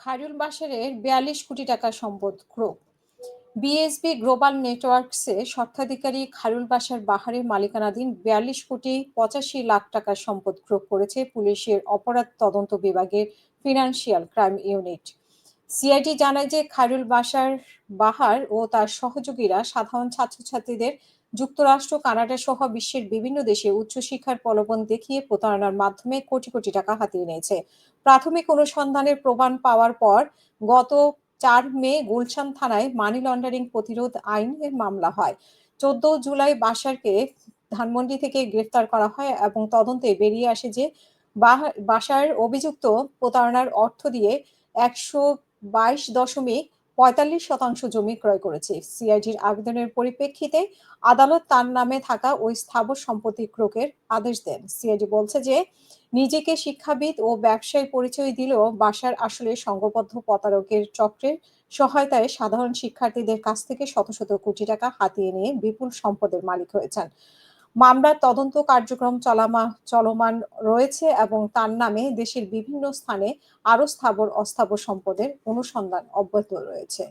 খায়রুল বাশারের ৪২ কোটি টাকা সম্পদ ক্রোক। বিএসবি গ্লোবাল নেটওয়ার্কসে স্বত্বাধিকারী খায়রুল বাশার বাহারের মালিকানাধীন ৪২ কোটি ৮৫ লাখ টাকার সম্পদ ক্রোক করেছে পুলিশের অপরাধ তদন্ত বিভাগের ফিনান্সিয়াল ক্রাইম ইউনিট। সিআইডি জানায় যে খায়রুল বাহার ও তার সহযোগীরা সাধারণ ছাত্রছাত্রীদের যুক্তরাষ্ট্র, কানাডা সহ বিশ্বের বিভিন্ন দেশে উচ্চশিক্ষার প্রলোভন দেখিয়ে প্রতারণার মাধ্যমে কোটি কোটি টাকা হাতিয়ে নিয়েছে। প্রাথমিক অনুসন্ধানের প্রমাণ পাওয়ার পর গত ৪ মে গুলশান থানায় মানি লন্ডারিং প্রতিরোধ আইনের মামলা হয়। ১৪ জুলাই বাশারকে ধানমন্ডি থেকে গ্রেফতার করা হয় এবং তদন্তে বেরিয়ে আসে যে বাশার অভিযুক্ত প্রতারণার অর্থ দিয়ে ১২২.৪৫% জমি ক্রয় করেছে। সিআইডির আবেদনের পরিপ্রেক্ষিতে আদালত তার নামে থাকা ওই স্থাবর সম্পত্তি ক্রোকের আদেশ দেন। সিআইডি বলছে যে নিজেকে শিক্ষাবিদ ও ব্যবসায়ী পরিচয় দিলেও বাশার আসলে সংঘবদ্ধ প্রতারকের চক্রের সহায়তায় সাধারণ শিক্ষার্থীদের কাছ থেকে শত শত কোটি টাকা হাতিয়ে নিয়ে বিপুল সম্পদের মালিক হয়েছেন। মামলার তদন্ত কার্যক্রম চলমান রয়েছে এবং তার নামে দেশের বিভিন্ন স্থানে আরও স্থাবর অস্থাবর সম্পদের অনুসন্ধান অব্যাহত রয়েছে।